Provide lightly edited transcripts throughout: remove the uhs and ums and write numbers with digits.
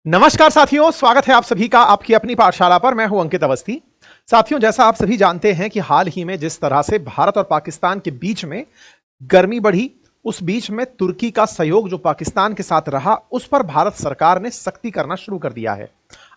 नमस्कार साथियों, स्वागत है आप सभी का आपकी अपनी पाठशाला पर। मैं हूं अंकित अवस्थी। साथियों, जैसा आप सभी जानते हैं कि हाल ही में जिस तरह से भारत और पाकिस्तान के बीच में गर्मी बढ़ी, उस बीच में तुर्की का सहयोग जो पाकिस्तान के साथ रहा, उस पर भारत सरकार ने सख्ती करना शुरू कर दिया है।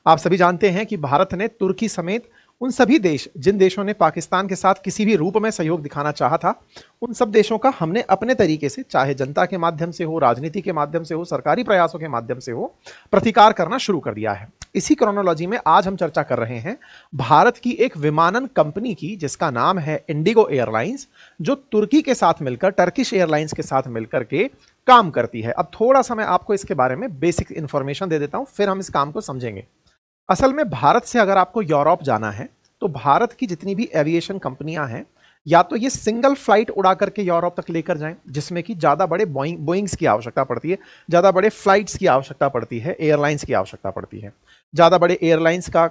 आप सभी जानते हैं कि भारत ने तुर्की समेत उन सभी देश जिन देशों ने पाकिस्तान के साथ किसी भी रूप में सहयोग दिखाना चाहा था, उन सब देशों का हमने अपने तरीके से, चाहे जनता के माध्यम से हो, राजनीति के माध्यम से हो, सरकारी प्रयासों के माध्यम से हो, प्रतिकार करना शुरू कर दिया है। इसी क्रोनोलॉजी में आज हम चर्चा कर रहे हैं भारत की एक विमानन कंपनी की, जिसका नाम है इंडिगो एयरलाइंस, जो तुर्की के साथ मिलकर, टर्किश एयरलाइंस के साथ मिलकर के काम करती है। अब थोड़ा सा मैं आपको इसके बारे में बेसिक इंफॉर्मेशन दे देता हूं, फिर हम इस काम को समझेंगे। असल में भारत से अगर आपको यूरोप जाना है, तो भारत की जितनी भी एविएशन कंपनियां हैं, या तो ये सिंगल फ्लाइट उड़ा करके यूरोप तक लेकर जाएं, जिसमें कि ज़्यादा बड़े बोइंग्स की आवश्यकता पड़ती है, ज़्यादा बड़े फ्लाइट्स की आवश्यकता पड़ती है, एयरलाइंस की आवश्यकता पड़ती है। ज़्यादा बड़े एयरलाइंस का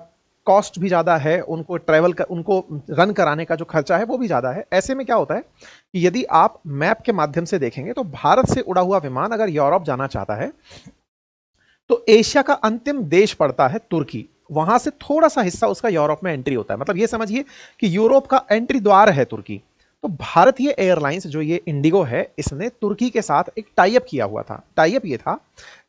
कॉस्ट भी ज़्यादा है, उनको उनको रन कराने का जो खर्चा है वो भी ज़्यादा है। ऐसे में क्या होता है कि यदि आप मैप के माध्यम से देखेंगे तो भारत से उड़ा हुआ विमान अगर यूरोप जाना चाहता है, तो एशिया का अंतिम देश पड़ता है तुर्की। वहां से थोड़ा सा हिस्सा उसका यूरोप में एंट्री होता है। मतलब ये समझिए कि यूरोप का एंट्री द्वार है तुर्की। तो भारतीय एयरलाइंस जो ये इंडिगो है, इसने तुर्की के साथ एक टाई अप किया हुआ था। टाई अप ये था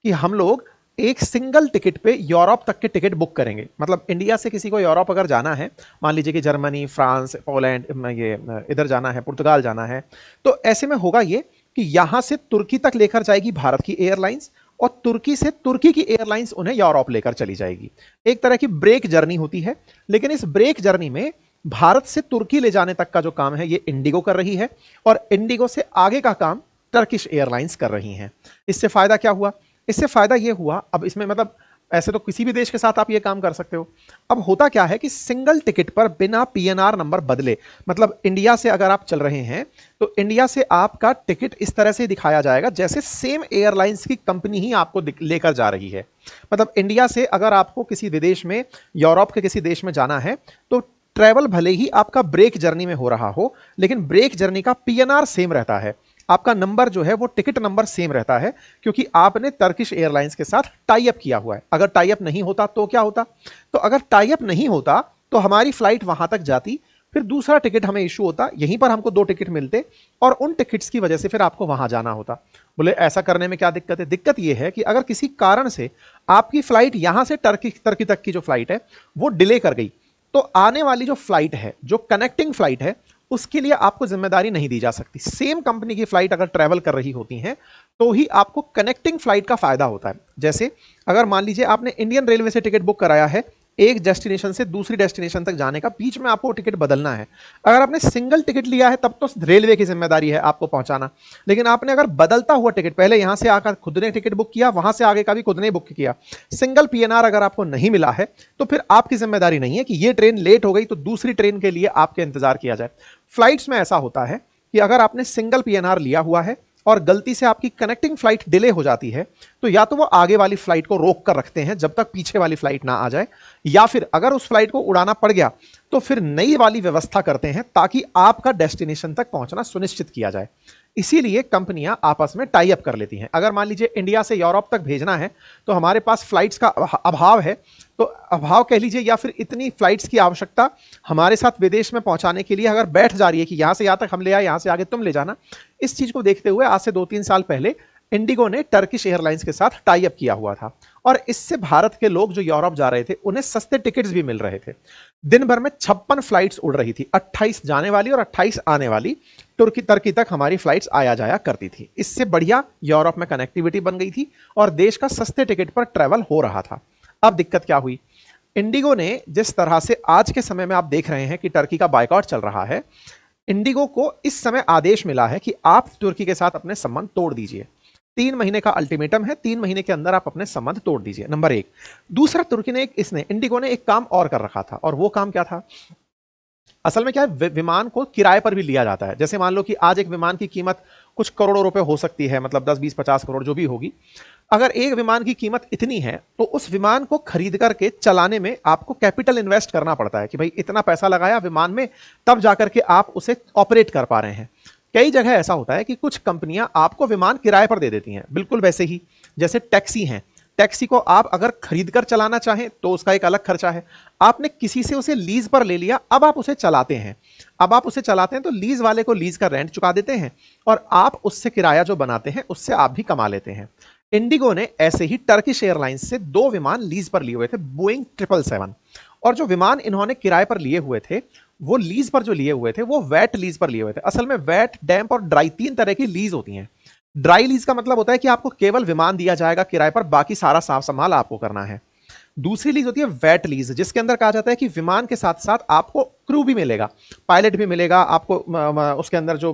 कि हम लोग एक सिंगल टिकट पे यूरोप तक के टिकट बुक करेंगे। मतलब इंडिया से किसी को यूरोप अगर जाना है, मान लीजिए कि जर्मनी, फ्रांस, पोलैंड, ये इधर जाना है, पुर्तगाल जाना है, तो ऐसे में होगा ये कि यहां से तुर्की तक लेकर जाएगी भारत की एयरलाइंस, और तुर्की से तुर्की की एयरलाइंस उन्हें यूरोप लेकर चली जाएगी। एक तरह की ब्रेक जर्नी होती है। लेकिन इस ब्रेक जर्नी में भारत से तुर्की ले जाने तक का जो काम है, ये इंडिगो कर रही है, और इंडिगो से आगे का काम टर्किश एयरलाइंस कर रही हैं। इससे फायदा क्या हुआ? इससे फायदा ये हुआ, अब इसमें मतलब ऐसे तो किसी भी देश के साथ आप ये काम कर सकते हो। अब होता क्या है कि सिंगल टिकट पर बिना पीएनआर नंबर बदले, मतलब इंडिया से अगर आप चल रहे हैं तो इंडिया से आपका टिकट इस तरह से दिखाया जाएगा जैसे सेम एयरलाइंस की कंपनी ही आपको लेकर जा रही है। मतलब इंडिया से अगर आपको किसी विदेश में, यूरोप के किसी देश में जाना है, तो ट्रैवल भले ही आपका ब्रेक जर्नी में हो रहा हो, लेकिन ब्रेक जर्नी का पीएनआर सेम रहता है। आपका नंबर जो है वो टिकट नंबर सेम रहता है, क्योंकि आपने टर्किश एयरलाइंस के साथ टाई अप किया हुआ है। अगर टाई अप नहीं होता तो क्या होता? तो अगर टाई अप नहीं होता तो हमारी फ्लाइट वहां तक जाती, फिर दूसरा टिकट हमें इशू होता, यहीं पर हमको 2 टिकट मिलते, और उन टिकट्स की वजह से फिर आपको वहां जाना होता। बोले ऐसा करने में क्या दिक्कत है? दिक्कत यह है कि अगर किसी कारण से आपकी फ्लाइट यहां से टर्की तक की जो फ्लाइट है वो डिले कर गई, तो आने वाली जो फ्लाइट है, जो कनेक्टिंग फ्लाइट है, उसके लिए आपको जिम्मेदारी नहीं दी जा सकती। सेम कंपनी की फ्लाइट अगर ट्रैवल कर रही होती हैं, तो ही आपको कनेक्टिंग फ्लाइट का फायदा होता है। जैसे अगर मान लीजिए आपने इंडियन रेलवे से टिकट बुक कराया है, एक डेस्टिनेशन से दूसरी डेस्टिनेशन तक जाने का, बीच में आपको टिकट बदलना है। अगर आपने सिंगल टिकट लिया है तब तो रेलवे की जिम्मेदारी है आपको पहुंचाना। लेकिन आपने अगर बदलता हुआ टिकट, पहले यहां से आकर खुद ने टिकट बुक किया, वहां से आगे का भी खुद ने बुक किया, सिंगल पीएनआर अगर आपको नहीं मिला है, तो फिर आपकी जिम्मेदारी नहीं है कि ये ट्रेन लेट हो गई तो दूसरी ट्रेन के लिए आपके इंतजार किया जाए। फ्लाइट्स में ऐसा होता है कि अगर आपने सिंगल पीएनआर लिया हुआ है और गलती से आपकी कनेक्टिंग फ्लाइट डिले हो जाती है, तो या तो वो आगे वाली फ्लाइट को रोक कर रखते हैं जब तक पीछे वाली फ्लाइट ना आ जाए, या फिर अगर उस फ्लाइट को उड़ाना पड़ गया तो फिर नई वाली व्यवस्था करते हैं ताकि आपका डेस्टिनेशन तक पहुंचना सुनिश्चित किया जाए। इसीलिए कंपनियां आपस में टाई अप कर लेती हैं। अगर मान लीजिए इंडिया से यूरोप तक भेजना है, तो हमारे पास फ्लाइट्स का अभाव है, तो अभाव कह लीजिए, या फिर इतनी फ्लाइट्स की आवश्यकता हमारे साथ विदेश में पहुंचाने के लिए अगर बैठ जा रही है कि यहां से यहां तक हम ले आए, यहां से आगे तुम ले जाना। इस चीज को देखते हुए आज से 2-3 साल पहले इंडिगो ने टर्किश एयरलाइंस के साथ टाई अप किया हुआ था, और इससे भारत के लोग जो यूरोप जा रहे थे उन्हें सस्ते टिकट्स भी मिल रहे थे। दिन भर में 56 फ्लाइट्स उड़ रही थी, 28 जाने वाली और 28 आने वाली। तुर्की तक हमारी फ्लाइट्स आया जाया करती थी। इससे बढ़िया यूरोप में कनेक्टिविटी बन गई थी और देश का सस्ते टिकट पर ट्रैवल हो रहा था। अब दिक्कत क्या हुई? इंडिगो ने जिस तरह से आज के समय में आप देख रहे हैं कि टर्की का बायकॉट चल रहा है, इंडिगो को इस समय आदेश मिला है कि आप तुर्की के साथ अपने संबंध तोड़ दीजिए। 3 महीने का अल्टीमेटम है, 3 महीने के अंदर आप अपने संबंध तोड़ दीजिए, नंबर 1। दूसरा, तुर्की ने इंडिगो ने एक काम और कर रखा था, और वो काम क्या था? असल में क्या है, विमान को किराए पर भी लिया जाता है। जैसे मान लो कि आज एक विमान की कीमत कुछ करोड़ों रुपए हो सकती है, मतलब 10, 20, 50 करोड़ जो भी होगी। अगर एक विमान की कीमत इतनी है, तो उस विमान को खरीद करके चलाने में आपको कैपिटल इन्वेस्ट करना पड़ता है कि भाई इतना पैसा लगाया विमान में, तब जाकर के आप उसे ऑपरेट कर पा रहे हैं। कई जगह ऐसा होता है कि कुछ कंपनियां आपको विमान किराए पर दे देती हैं, बिल्कुल वैसे ही जैसे टैक्सी हैं। टैक्सी को आप अगर खरीद कर चलाना चाहें तो उसका एक अलग खर्चा है। आपने किसी से उसे लीज पर ले लिया, अब आप उसे चलाते हैं। अब आप उसे चलाते हैं तो लीज वाले को लीज का रेंट चुका देते हैं और आप उससे किराया जो बनाते हैं उससे आप भी कमा लेते हैं। इंडिगो ने ऐसे ही टर्किश एयरलाइंस से 2 विमान लीज पर लिए हुए थे, बोइंग 777। और जो विमान इन्होंने किराए पर लिए हुए थे, वो लीज पर जो लिए हुए थे वो वैट लीज पर लिए हुए थे। असल में वैट, डैम्प और ड्राई 3 तरह की लीज होती हैं। ड्राई लीज का मतलब होता है कि आपको केवल विमान दिया जाएगा किराए पर, बाकी सारा साफ संभाल आपको करना है। दूसरी लीज होती है वेट लीज, जिसके अंदर कहा जाता है कि विमान के साथ साथ आपको क्रू भी मिलेगा, पायलट भी मिलेगा आपको, उसके अंदर जो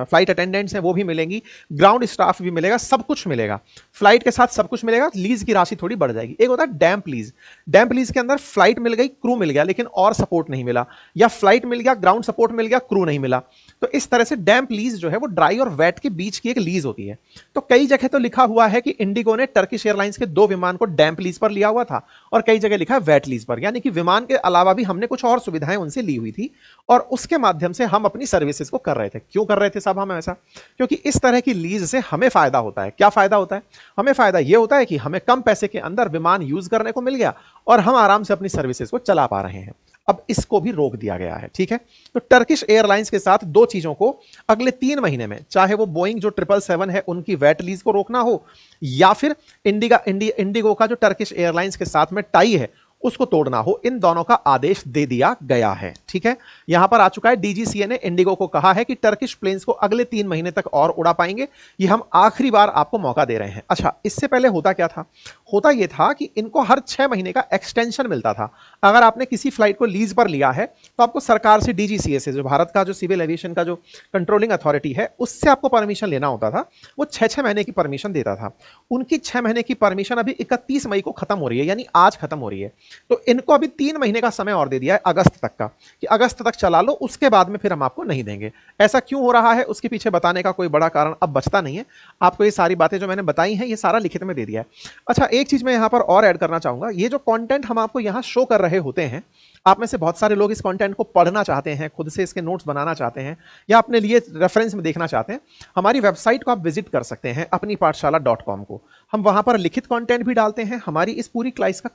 फ्लाइट अटेंडेंट्स हैं वो भी मिलेंगी, ग्राउंड स्टाफ भी मिलेगा, सब कुछ मिलेगा, फ्लाइट के साथ सब कुछ मिलेगा। लीज की राशि थोड़ी बढ़ जाएगी। एक होता है डैम्प लीज। डैम्प लीज के अंदर फ्लाइट मिल गई, क्रू मिल गया, लेकिन और सपोर्ट नहीं मिला, या फ्लाइट मिल गया, ग्राउंड सपोर्ट मिल गया, क्रू नहीं मिला। तो इस तरह से डैम्प लीज जो है वो ड्राई और वेट के बीच की एक लीज होती है। तो कई जगह तो लिखा हुआ है कि इंडिगो ने टर्किश एयरलाइंस के 2 विमान को डैम्प लीज पर लिया हुआ था, और कई जगह लिखा है वेट लीज पर, यानी कि विमान के अलावा भी हमने कुछ और सुविधाएं उनसे ली हुई थी और उसके माध्यम से हम अपनी सर्विसेज को कर रहे थे। क्यों कर रहे थे साहब हम ऐसा? क्योंकि इस तरह की लीज से हमें फायदा होता है। क्या फायदा होता है? हमें फायदा यह होता है कि हमें कम पैसे के अंदर विमान यूज करने को मिल गया और हम आराम से अपनी सर्विसेज को चला पा रहे हैं। अब इसको भी रोक दिया गया है, ठीक है। तो टर्किश एयरलाइंस के साथ 2 चीजों को अगले 3 महीने में, चाहे वो बोइंग जो 777 है उनकी वेट लीज को रोकना हो, या फिर इंडिगो का जो टर्किश एयरलाइंस के साथ में टाई है उसको तोड़ना हो, इन दोनों का आदेश दे दिया गया है, ठीक है। यहां पर आ चुका है, डीजीसीए ने इंडिगो को कहा है कि टर्किश प्लेन्स को अगले 3 महीने तक और उड़ा पाएंगे, ये हम आखिरी बार आपको मौका दे रहे हैं। अच्छा, इससे पहले होता क्या था? होता यह था कि इनको हर 6 महीने का एक्सटेंशन मिलता था। अगर आपने किसी फ्लाइट को लीज पर लिया है तो आपको सरकार से, डीजीसीए से, जो भारत का जो सिविल एविएशन का जो कंट्रोलिंग अथॉरिटी है, उससे आपको परमिशन लेना होता था। वो 6-6 महीने की परमिशन देता था। उनकी 6 महीने की परमिशन अभी 31 मई को खत्म हो रही है, यानी आज खत्म हो रही है। तो इनको अभी 3 महीने का समय और दे दिया है, अगस्त तक का, कि अगस्त तक चला लो, उसके बाद में फिर हम आपको नहीं देंगे। ऐसा क्यों हो रहा है उसके पीछे बताने का कोई बड़ा कारण अब बचता नहीं है। आपको ये सारी बातें जो मैंने बताई हैं ये सारा लिखित में दे दिया है। अच्छा, एक चीज मैं यहां पर और ऐड करना चाहूंगा, ये जो कंटेंट हम आपको यहां शो कर रहे होते हैं, आप में से बहुत सारे लोग इस कंटेंट को पढ़ना चाहते हैं, खुद से इसके नोट्स बनाना चाहते हैं, या अपने लिए रेफरेंस में देखना चाहते हैं। हमारी वेबसाइट को आप विजिट कर सकते हैं, अपनी पाठशाला.com को। हम वहां पर लिखित कंटेंट भी डालते हैं, हमारी इस पूरी क्लास का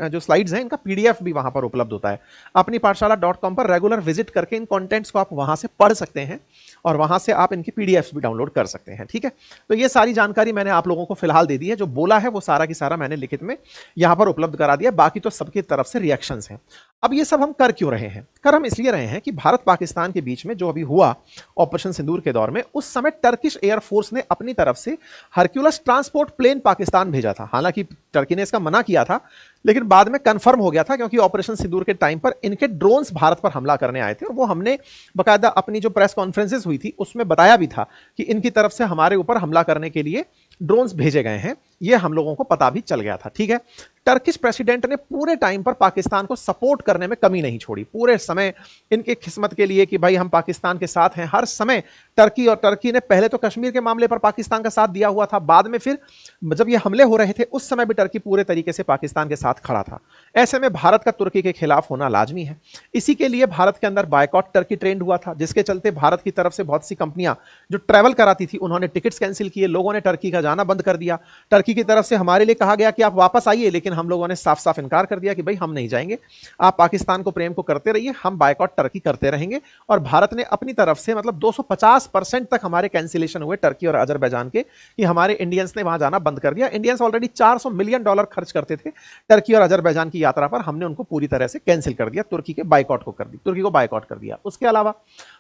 जो स्लाइड्स हैं इनका पीडीएफ भी वहां पर उपलब्ध होता है। अपनी पाठशाला.com पर रेगुलर विजिट करके इन कंटेंट्स को आप वहां से पढ़ सकते हैं और वहां से आप इनकी पीडीएफ भी डाउनलोड कर सकते हैं, ठीक है। तो ये सारी जानकारी मैंने आप लोगों को फिलहाल दे दी है, जो बोला है वो सारा की सारा मैंने लिखित में यहां पर उपलब्ध करा दिया। बाकी तो सबकी तरफ से रिएक्शंस हैं। अब ये सब हम कर क्यों रहे हैं? कर हम इसलिए रहे हैं कि भारत पाकिस्तान के बीच में जो अभी हुआ ऑपरेशन सिंदूर के दौर में, उस समय टर्किश एयरफोर्स ने अपनी तरफ से हरक्यूलस ट्रांसपोर्ट प्लेन पाकिस्तान भेजा था। हालांकि टर्की ने इसका मना किया था, लेकिन बाद में कंफर्म हो गया था, क्योंकि ऑपरेशन सिंदूर के टाइम पर इनके ड्रोन्स भारत पर हमला करने आए थे और वो हमने बाकायदा अपनी जो प्रेस कॉन्फ्रेंसेस हुई थी उसमें बताया भी था कि इनकी तरफ से हमारे ऊपर हमला करने के लिए ड्रोन्स भेजे गए हैं। ये हम लोगों को पता भी चल गया था, ठीक है। टर्किश प्रेसिडेंट ने पूरे टाइम पर पाकिस्तान को सपोर्ट करने में कमी नहीं छोड़ी, पूरे समय इनके किस्मत के लिए कि भाई हम पाकिस्तान के साथ हैं। हर समय टर्की ने पहले तो कश्मीर के मामले पर पाकिस्तान का साथ दिया हुआ था, बाद में फिर जब ये हमले हो रहे थे उस समय भी टर्की पूरे तरीके से पाकिस्तान के साथ खड़ा था। ऐसे में भारत का तुर्की के खिलाफ होना लाजमी है। इसी के लिए भारत के अंदर बायकॉट टर्की ट्रेंड हुआ था, जिसके चलते भारत की तरफ से बहुत सी कंपनियां जो ट्रैवल कराती थी उन्होंने टिकट्स कैंसिल किए, लोगों ने टर्की का जाना बंद कर दिया। टर्की की तरफ से हमारे लिए कहा गया कि आप वापस आइए, लेकिन हम लोगों ने साफ साफ इनकार कर दिया कि भाई हम नहीं जाएंगे, आप पाकिस्तान को प्रेम को करते रहिए, हम बायकॉट टर्की करते रहेंगे। और भारत ने अपनी तरफ से मतलब 250% तक हमारे कैंसिलेशन हुए टर्की और अजरबैजान के, कि हमारे इंडियंस ने वहां जाना बंद कर दिया। इंडियंस ऑलरेडी $400 मिलियन खर्च करते थे टर्की और अजरबैजान की यात्रा पर, हमने उनको पूरी तरह से कैंसिल कर दिया, तुर्की को बायकॉट कर दिया। उसके अलावा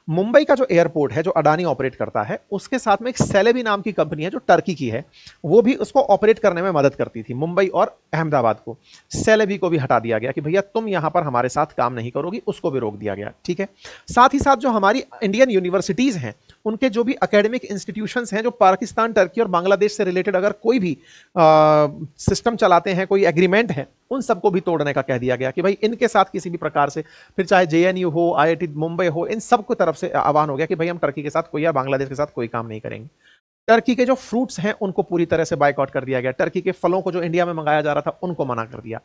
मुंबई का जो एयरपोर्ट है जो अडानी ऑपरेट करता है, उसके साथ में एक सेलेबी नाम की कंपनी है जो टर्की की है, वो भी उसको ऑपरेट करने में मदद करती थी, मुंबई और अहमदाबाद को। सेलेबी को भी हटा दिया गया कि भैया तुम यहां पर हमारे साथ काम नहीं करोगी, उसको भी रोक दिया गया, ठीक है। साथ ही साथ जो हमारी इंडियन यूनिवर्सिटीज हैं, उनके जो भी एकेडमिक इंस्टीट्यूशंस हैं जो पाकिस्तान, टर्की और बांग्लादेश से रिलेटेड अगर कोई भी सिस्टम चलाते हैं, कोई एग्रीमेंट है, उन सबको भी तोड़ने का कह दिया गया कि भाई इनके साथ किसी भी प्रकार से, फिर चाहे जेएनयू हो, आईआईटी मुंबई हो, इन सबको तरफ से आह्वान हो गया कि भाई हम टर्की के साथ कोई या बांग्लादेश के साथ कोई काम नहीं करेंगे। टर्की के जो फ्रूट्स हैं उनको पूरी तरह से बायकॉट कर दिया गया, टर्की के फलों को जो इंडिया में मंगाया जा रहा था उनको मना कर दिया।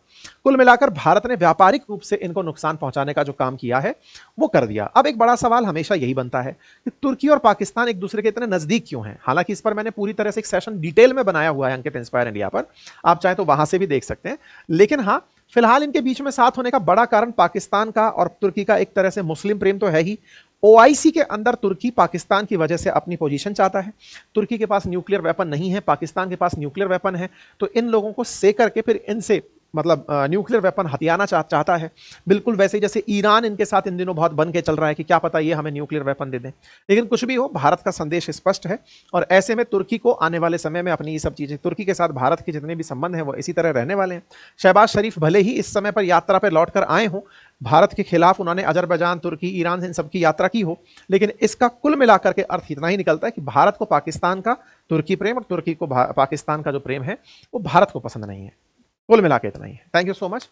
कुल मिलाकर भारत ने व्यापारिक रूप से इनको नुकसान पहुंचाने का जो काम किया है वो कर दिया। अब एक बड़ा सवाल हमेशा यही बनता है कि तुर्की और पाकिस्तान एक दूसरे के इतने नजदीक क्यों हैं। हालांकि इस पर मैंने पूरी तरह से एक सेशन डिटेल में बनाया हुआ है अंकित इंस्पायर इंडिया पर, आप चाहे तो वहां से भी देख सकते हैं। लेकिन हाँ, फिलहाल इनके बीच में साथ होने का बड़ा कारण पाकिस्तान का और तुर्की का एक तरह से मुस्लिम प्रेम तो है ही। ओआईसी के अंदर तुर्की पाकिस्तान की वजह से अपनी पोजीशन चाहता है। तुर्की के पास न्यूक्लियर वेपन नहीं है, पाकिस्तान के पास न्यूक्लियर वेपन है, तो इन लोगों को से करके फिर इनसे मतलब न्यूक्लियर वेपन हथियाना चाहता है। बिल्कुल वैसे ही जैसे ईरान इनके साथ इन दिनों बहुत बन के चल रहा है कि क्या पता ये हमें न्यूक्लियर वेपन दे दें। लेकिन कुछ भी हो, भारत का संदेश स्पष्ट है और ऐसे में तुर्की को आने वाले समय में अपनी ये सब चीजें, तुर्की के साथ भारत के जितने भी संबंध हैं वो इसी तरह रहने वाले हैं। शहबाज शरीफ भले ही इस समय पर यात्रा पर लौट कर आए हों, भारत के खिलाफ उन्होंने अजरबैजान, तुर्की, ईरान इन सबकी यात्रा की हो, लेकिन इसका कुल मिलाकर के अर्थ इतना ही निकलता है कि भारत को पाकिस्तान का तुर्की प्रेम और तुर्की को पाकिस्तान का जो प्रेम है वो भारत को पसंद नहीं है। कुल मिला के इतना ही है। Thank you so much.